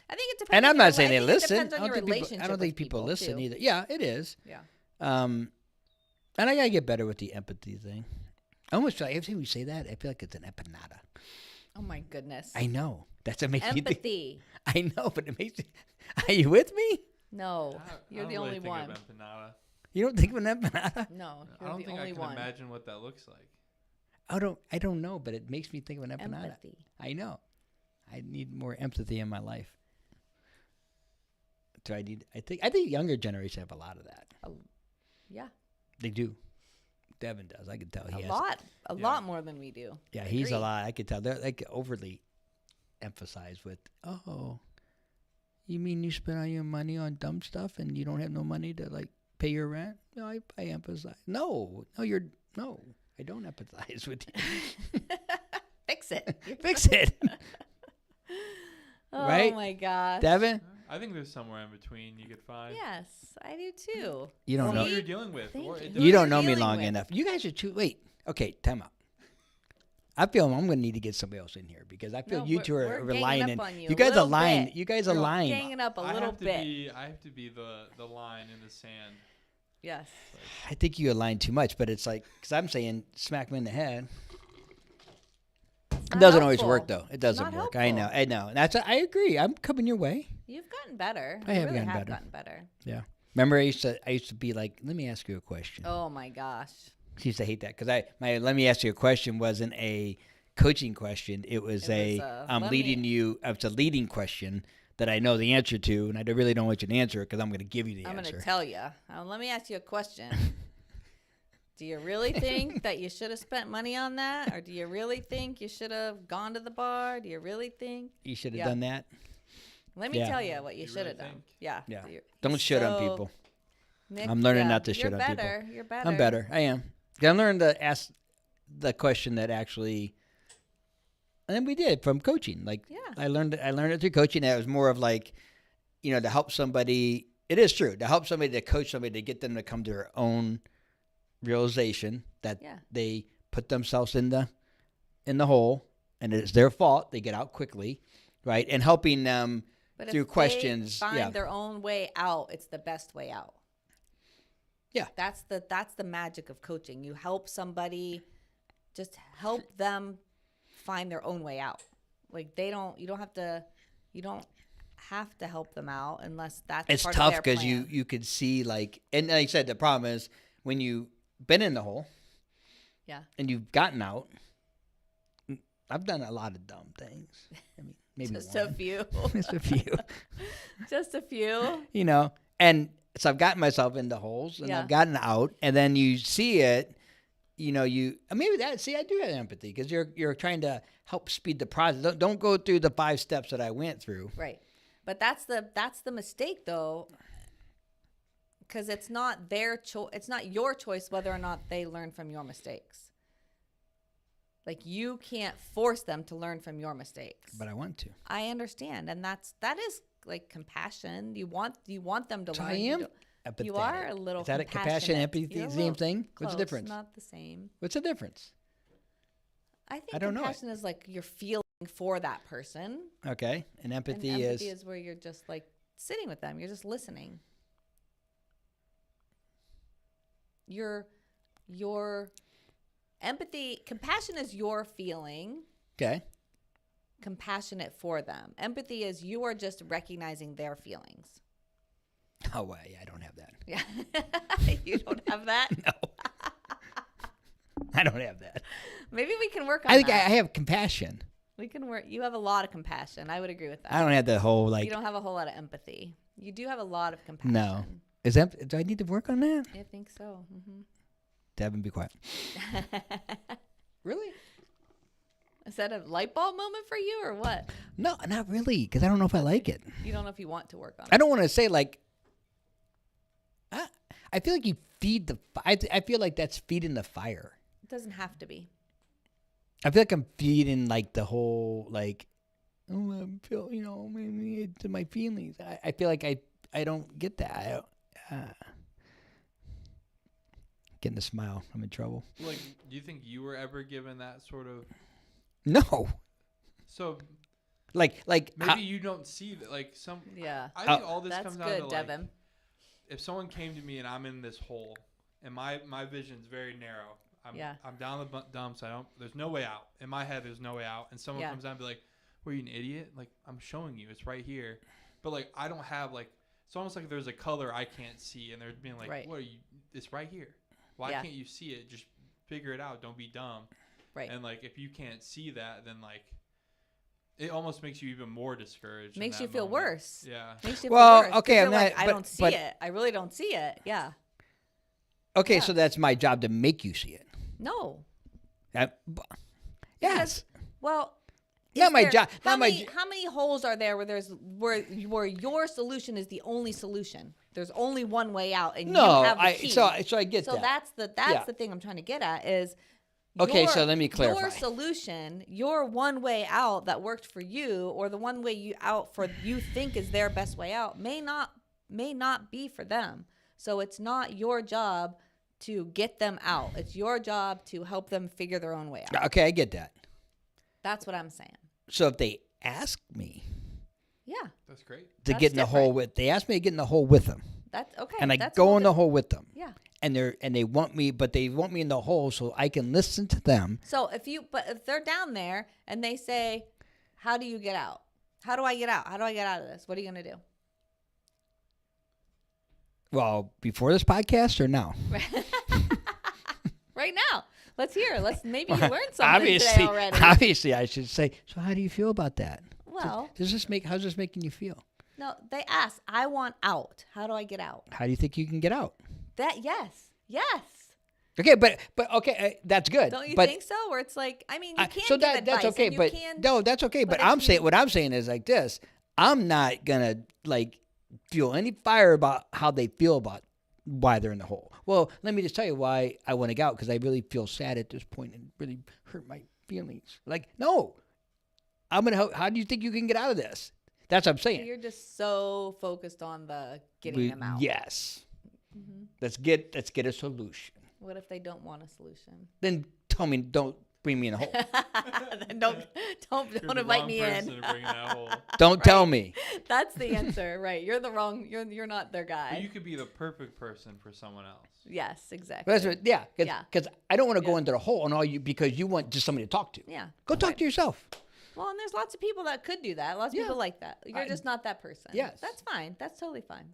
I think it depends. And I'm not saying they listen. I don't think people listen either. Yeah, it is. Yeah. And I gotta get better with the empathy thing. I almost feel like every time you say that, I feel like it's an empanada. Oh my goodness. I know. That's what makes empathy. I know, but it makes me. Are you with me? No, you're the only one. Of empanada. You don't think of an empanada? No, I don't think I can imagine what that looks like. I don't know, but it makes me think of an empanada. Empathy. I know. I need more empathy in my life. I think younger generations have a lot of that. Yeah. They do. Devin does. I can tell he has a lot more than we do. Yeah, he's a lot. I could tell. They're like overly emphasized with, "Oh, you mean you spend all your money on dumb stuff and you don't have no money to like pay your rent?" No, I emphasize. No, I don't empathize with you. Fix it. Fix it. Oh right? My gosh. Devin? I think there's somewhere in between you could find. Yes, I do too. You don't know who you're dealing with. You don't know me long enough. You guys are too. Wait. Okay, time out. I feel I'm going to need to get somebody else in here because I feel you two are relying on you. You guys are lying. You guys are lying. Ganging up a little bit. I have to be the line in the sand. Yes. I think you align too much, but it's like because I'm saying smack me in the head. It doesn't always work though. It doesn't work. Helpful. I know. I agree. I'm coming your way. You've gotten better. I have really gotten better. Yeah. Remember, I used to be like, let me ask you a question. Oh my gosh. She used to hate that because my let me ask you a question wasn't a coaching question. It was I'm leading you. It's a leading question that I know the answer to, and I really don't want you to answer it because I'm going to give you the answer. I'm going to tell you. Let me ask you a question. Do you really think that you should have spent money on that? Or do you really think you should have gone to the bar? Do you really think you should have done that? Let me tell you what you should have done. Yeah. Don't shit on people. Nick, I'm learning not to shit on people. You're better. I'm better. I am. I'm learning to ask the question that actually, and then we did from coaching. Like I learned it through coaching. That was more of like, to help somebody. It is true to help somebody, to coach somebody, to get them to come to their own realization that they put themselves in the hole and it's their fault. They get out quickly, right? And helping them through questions. They find their own way out. It's the best way out. Yeah, that's the magic of coaching. You help somebody, just help them find their own way out. Like you don't have to help them out unless that's it's part tough of their because plan. you could see like, and like I said, the problem is when you've been in the hole, and you've gotten out. I've done a lot of dumb things. I mean, maybe just a few. Just a few. Just a few. You know, and so I've gotten myself into holes, and I've gotten out, and then you see it. You know, maybe that. See, I do have empathy because you're trying to help speed the process. Don't go through the 5 steps that I went through. Right, but that's the mistake though, because it's not their choice. It's not your choice whether or not they learn from your mistakes. Like you can't force them to learn from your mistakes. But I want to. I understand, and that is like compassion. You want them to learn. I am empathetic. You are a little. Is that compassion, empathy, the same thing? Close, What's the difference? Not the same. What's the difference? I think compassion is like you're feeling for that person. Okay, and empathy is where you're just like sitting with them. You're just listening. Your empathy, compassion is your feeling. Okay. Compassionate for them. Empathy is you are just recognizing their feelings. Oh, well, yeah, I don't have that. Yeah. You don't have that? No. I don't have that. Maybe we can work on I think that. I have compassion. We can work. You have a lot of compassion. I would agree with that. I don't have the whole like. You don't have a whole lot of empathy. You do have a lot of compassion. No. Do I need to work on that? I think so. Mm-hmm. Devin, be quiet. Really? Is that a light bulb moment for you or what? No, not really, because I don't know if I like it. You don't know if you want to work on it. I don't want to say like. I feel like you feed the. I feel like that's feeding the fire. It doesn't have to be. I feel like I'm feeding like the whole like. Oh, I feel maybe to my feelings. I feel like I don't get that. Getting a smile. I'm in trouble. Like, do you think you were ever given that sort of? No. So, like maybe you don't see that. Like some. Yeah. I think all this comes down to like, Devin. If someone came to me and I'm in this hole, and my vision's very narrow. I'm down the dumps. There's no way out. In my head, there's no way out. And someone comes down and be like, "Were you an idiot? Like, I'm showing you. It's right here." But like, I don't have like. It's almost like there's a color I can't see, and they're being like, "What are you? It's right here. Why can't you see it? Just figure it out. Don't be dumb." Right. And like, if you can't see that, then like, it almost makes you even more discouraged. Makes you feel worse. Yeah. Makes you feel worse. Okay, I'm not. Like, I don't see it. I really don't see it. Yeah. Okay, so that's my job to make you see it. No. Yes. Because, well. Not my job. How many holes are there where your solution is the only solution? There's only one way out, and you have the key. So I get that. So that's the thing I'm trying to get at is. Okay, so let me clarify. Your solution, your one way out that worked for you, or the one way you think is their best way out, may not be for them. So it's not your job to get them out. It's your job to help them figure their own way out. Okay, I get that. That's what I'm saying. So if they ask me, that's great. Get in the hole they ask me to get in the hole with them. That's okay. And I go in the hole with them. Yeah. And they want me, but they want me in the hole so I can listen to them. So if they're down there and they say, "How do you get out? How do I get out? How do I get out of this? What are you gonna do?" Well, before this podcast or now? Right now. Let's hear. Maybe you learned something today already. Obviously, I should say. So, how do you feel about that? Well, how's this making you feel? No, they ask. I want out. How do I get out? How do you think you can get out? Yes. Okay, but okay, that's good. Don't you think so? Where it's like, I mean, you can't give advice. That's okay, but no, that's okay. But what I'm saying is like this. I'm not gonna like feel any fire about how they feel about why they're in the hole. Well, let me just tell you why I want to get out, because I really feel sad at this point and really hurt my feelings. Like, no, I'm gonna help. How do you think you can get out of this? That's what I'm saying. You're just so focused on the getting them out. Yes. Mm-hmm. Let's get a solution. What if they don't want a solution? Then tell me, don't bring me in a hole. Then don't invite me in. Don't tell me. That's the answer, right? You're the wrong. You're not their guy. But you could be the perfect person for someone else. Yes, exactly. That's what, because I don't want to go into the hole and all you because you want just somebody to talk to. Yeah. Go talk to yourself. Well, and there's lots of people that could do that. Lots of people like that. You're just not that person. Yes. That's fine. That's totally fine.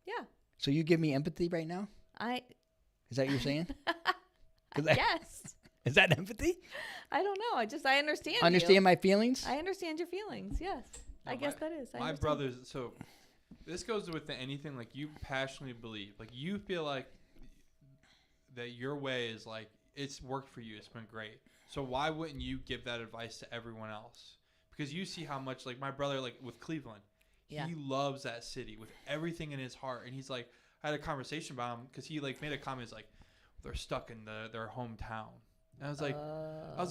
Yeah. So you give me empathy right now? Is that what you're saying? Yes. Is that empathy? I don't know. I understand. Understand my feelings? I understand your feelings. Yes. I guess that is. My brothers. So this goes with anything like you passionately believe. Like you feel like that your way is like it's worked for you. It's been great. So why wouldn't you give that advice to everyone else? Because you see how much like my brother like with Cleveland. He loves that city with everything in his heart. And he's like, I had a conversation about him because he like made a comment. He's like, they're stuck in their hometown. And I was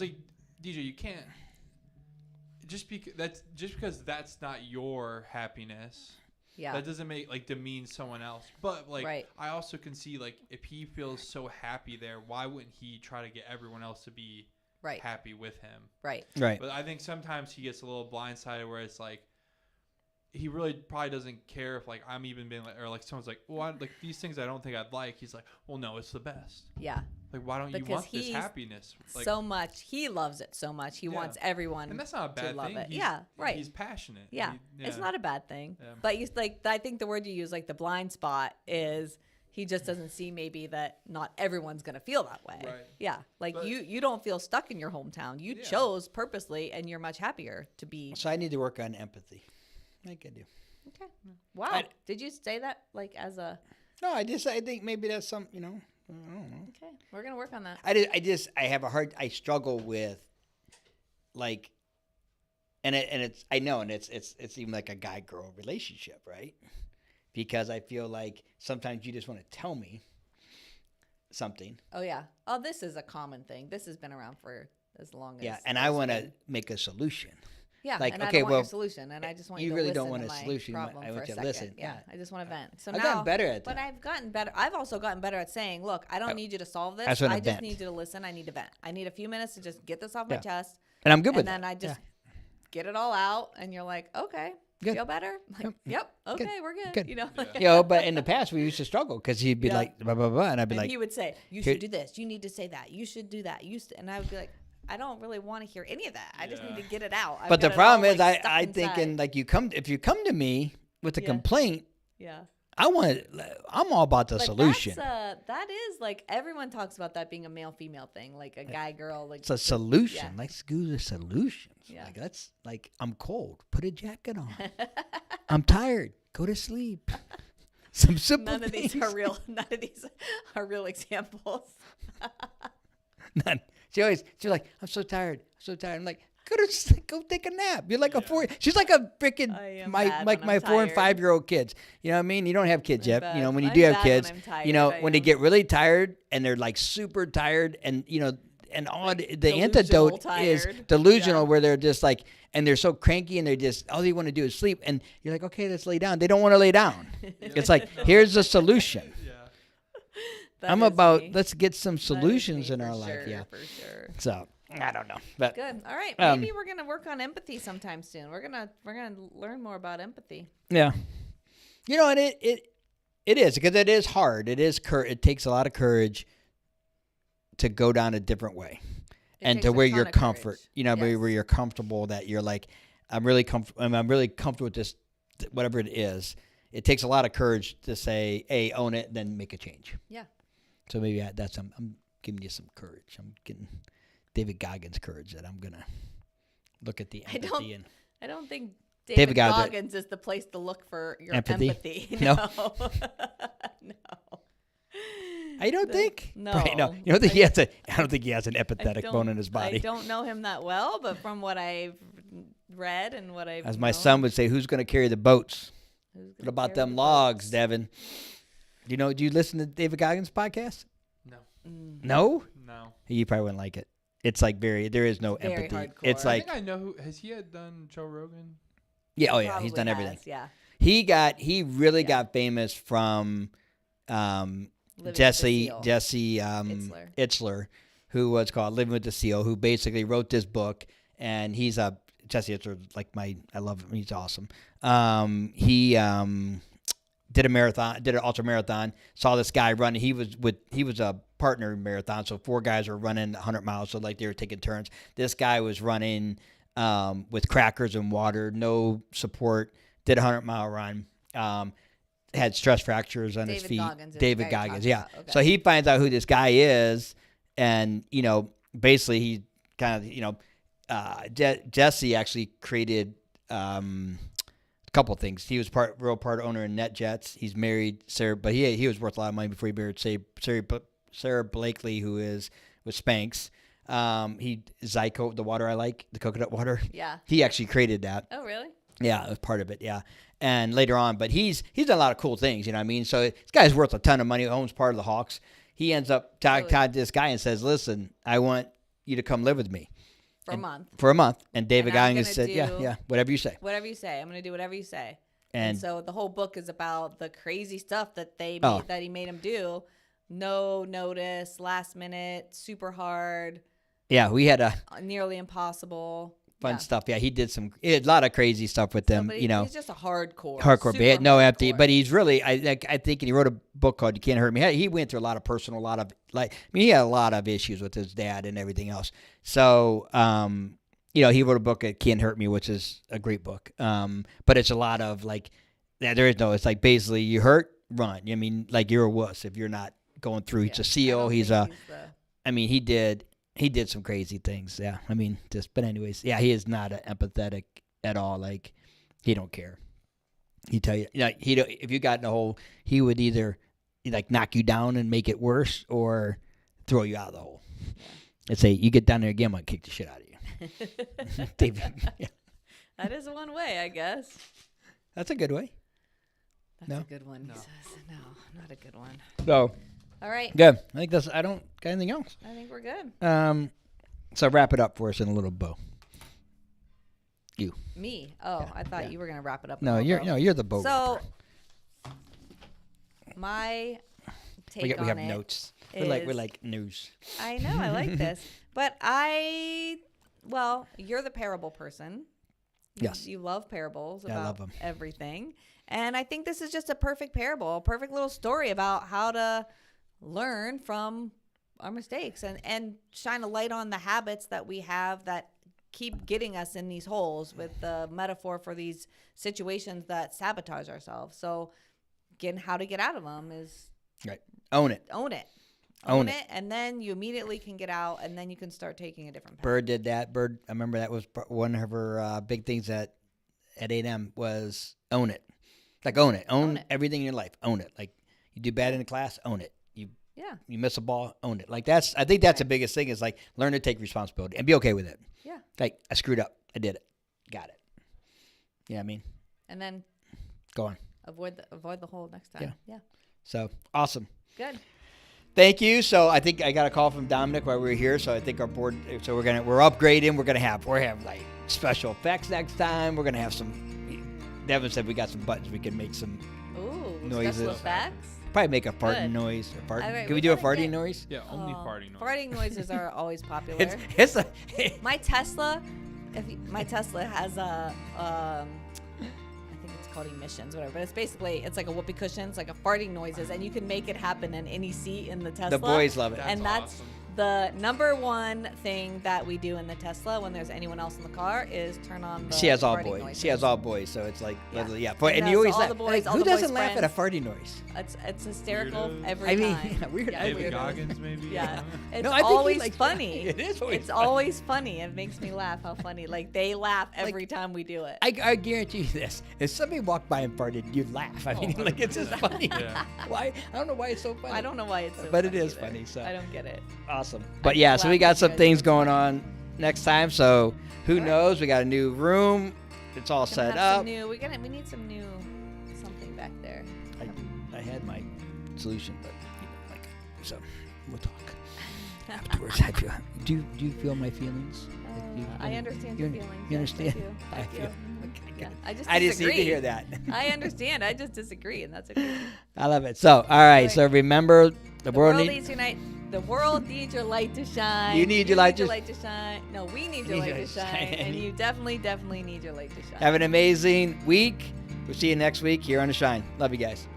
like, DJ, you can't just because that's not your happiness. Yeah. That doesn't demean someone else. But I also can see if he feels so happy there, why wouldn't he try to get everyone else to be happy with him? Right. But I think sometimes he gets a little blindsided where it's like he really probably doesn't care if I'm even being someone's like, well, these things I don't think I'd like. He's like, well, no, it's the best. Yeah. Why don't you want this happiness? So much. He loves it so much. He wants everyone and that's not a bad thing. Right. He's passionate. Yeah. It's not a bad thing. Yeah. But I think the word you use, the blind spot, is he just doesn't see maybe that not everyone's going to feel that way. Right. Yeah. But you don't feel stuck in your hometown. You chose purposely, and you're much happier to be. So I need to work on empathy. I can do. Okay. Wow. Did you say that as a? No, I think maybe that's some, I don't know. Okay. We're going to work on that. I have I struggle with it's even like a guy-girl relationship, right? Because I feel like sometimes you just want to tell me something. Oh, yeah. Oh, this is a common thing. This has been around for as long as. Yeah, and I want to make a solution. Yeah, and I don't want your solution, and I just want you to really listen don't want to a my solution. problem I for want a you to second. listen. Yeah, I just want to vent. So I've gotten better at that. But I've gotten better. I've also gotten better at saying, look, I don't need you to solve this. I just need you to listen. I need to vent. I need a few minutes to just get this off my chest. And I'm good with that. And then I just get it all out, and you're like, okay. Good. Feel better? Yep. Okay, good. We're good. Good. But in the past we used to struggle because he'd be like, blah, blah, blah. And I'd be like. He would say, you should do this. You need to say that. You should do that. And I would be like, I don't really want to hear any of that. I just need to get it out. But the problem is I thinking if you come to me with a complaint. Yeah. I'm all about the solution. That is everyone talks about that being a male-female thing, a guy-girl. It's a solution. Yeah. Let's do the solutions. Yeah. That's I'm cold. Put a jacket on. I'm tired. Go to sleep. Some simple None of these are real. None of these are real examples. None. She's like, I'm so tired. I'm like, go take a nap. You're like she's like a freaking my 4 and 5 year old kids. You know what I mean? You don't have kids yet. When you do have kids, when they get really tired and they're super tired and and all the antidote is delusional where they're just and they're so cranky and they're just all they want to do is sleep and you're like, okay, let's lay down. They don't want to lay down. It's here's the solution. I'm about let's get some solutions in our life. Yeah, for sure. So I don't know, but good. All right, maybe we're gonna work on empathy sometime soon. We're gonna learn more about empathy. Yeah, and it is because it is hard. It takes a lot of courage to go down a different way, and to where you're comfort. Where you're comfortable. That you're like, I'm really comfortable. I'm really comfortable with this, whatever it is. It takes a lot of courage to say, "Hey, own it," then make a change. Yeah. So maybe I'm giving you some courage. I'm getting David Goggins' courage that I'm gonna look at the empathy. I don't think David Goggins is the place to look for your empathy. No. No. I don't think. No. Right, no. I don't think he has an empathetic bone in his body. I don't know him that well, but from what I've read and what I've as my son would say, who's going to carry the boats? What about them logs, Devin? Do you listen to David Goggins' podcast? No. No? No. You probably wouldn't like it. It's there is no empathy. Hardcore. It's I think I know who has he done Joe Rogan? Yeah, he's done everything. Yeah. He really got famous from Jesse Itzler, who was called Living with the Seal, who basically wrote this book, and he's Jesse. It's like I love him. He's awesome. He did a marathon, did an ultra marathon. Saw this guy running. He was a partner marathon, so 4 guys were running 100 miles. So like they were taking turns. This guy was running with crackers and water, no support. Did a 100-mile run. Had stress fractures on his feet. David Goggins, yeah. Okay. So he finds out who this guy is, and basically he kind of Jesse actually created a couple things. He was part owner in NetJets. He's married Sarah, but he was worth a lot of money before he married Sarah Blakely, who is with Spanx. He Zyco, the water I like, the coconut water. Yeah. He actually created that. Oh, really? Yeah, it was part of it. Yeah. And later on, but he's done a lot of cool things, you know what I mean? So this guy's worth a ton of money, owns part of the Hawks. He ends up talking to this guy and says, listen, I want you to come live with me. For a month. And David Goggins said, yeah, whatever you say. Whatever you say. I'm going to do whatever you say. And so the whole book is about the crazy stuff that that he made him do. No notice, last minute, super hard. Yeah, we had nearly impossible. Fun stuff. Yeah, he did a lot of crazy stuff with them. He's just a hardcore. But no empty. But he's really, I think, and he wrote a book called "You Can't Hurt Me." He went through a lot of he had a lot of issues with his dad and everything else. So, he wrote a book that "Can't Hurt Me," which is a great book. But it's a lot of there is no. It's like basically you hurt, run. I mean, like you're a wuss if you're not going through. He's a SEAL. He did some crazy things. Yeah. I mean, but anyways, yeah, he is not empathetic at all. Like, he don't care. He tell you, if you got in a hole, he would either knock you down and make it worse or throw you out of the hole. Yeah. And say, you get down there again, I'm going to kick the shit out of you. David. Yeah. That is one way, I guess. That's a good way. That's a good one, he says. No, not a good one. So. All right. Good. I think I don't got anything else. I think we're good. So wrap it up for us in a little bow. You. Me? Oh, yeah. I thought you were gonna wrap it up. No, you're the bow. So rapper. My take we have notes. We're like news. I know. I like this, but you're the parable person. Yes. You love parables about everything, and I think this is just a perfect parable, a perfect little story about how to learn from our mistakes and shine a light on the habits that we have that keep getting us in these holes, with the metaphor for these situations that sabotage ourselves. So again, how to get out of them is right. Own it. And then you immediately can get out, and then you can start taking a different path. Bird did that. I remember that was one of her big things at 8M was own it. Like own it. Own everything in your life. Own it. Like you do bad in the class, own it. You miss a ball, own it. Like I think that's the biggest thing is learn to take responsibility and be okay with it. Yeah. Like I screwed up. I did it. Got it. You know what I mean? And then go on. Avoid the hole next time. Yeah. So awesome. Good. Thank you. So I think I got a call from Dominic while we were here. So I think our board. So we're upgrading. We're have like special effects next time. We're gonna have some. Devin said we got some buttons. We can make some noises. Special effects. Probably make a farting noise. Can we do a farting noise? Yeah, only farting noise. Farting noises are always popular. My Tesla has a I think it's called emissions, whatever. But it's like a whoopee cushion. It's like a farting noises, and you can make it happen in any seat in the Tesla. The boys love it. That's awesome. The number one thing that we do in the Tesla when there's anyone else in the car is turn on the She has all farting boys. noises. She has all boys, so it's like literally, yeah. And you always laugh. Who doesn't laugh at a farting noise? It's hysterical Weirdos. every time. Weird. David Goggins, maybe. Yeah, it's I think always funny. It is always. It's always funny. It makes me laugh. How funny! Like they laugh every time we do it. I guarantee you this: if somebody walked by and farted, you'd laugh. I mean, it's just funny. Yeah. Why? I don't know why it's so funny. I don't know why it's so but funny it is either. funny. So I don't get it. Awesome. But yeah, so we got some things going on next time. So who knows? We got a new room. It's all set up. We need some new something back there. I had my solution, but so we'll talk afterwards. Do you feel my feelings? I understand your feelings. You understand? Yes, I do. Yeah. I just need to hear that. I understand. I just disagree, and that's okay. I love it. So, all right. So remember The world needs your light. The world needs your light to shine. You need your light to shine. No, we need your light to shine. And you definitely need your light to shine. Have an amazing week. We'll see you next week here on The Shine. Love you guys.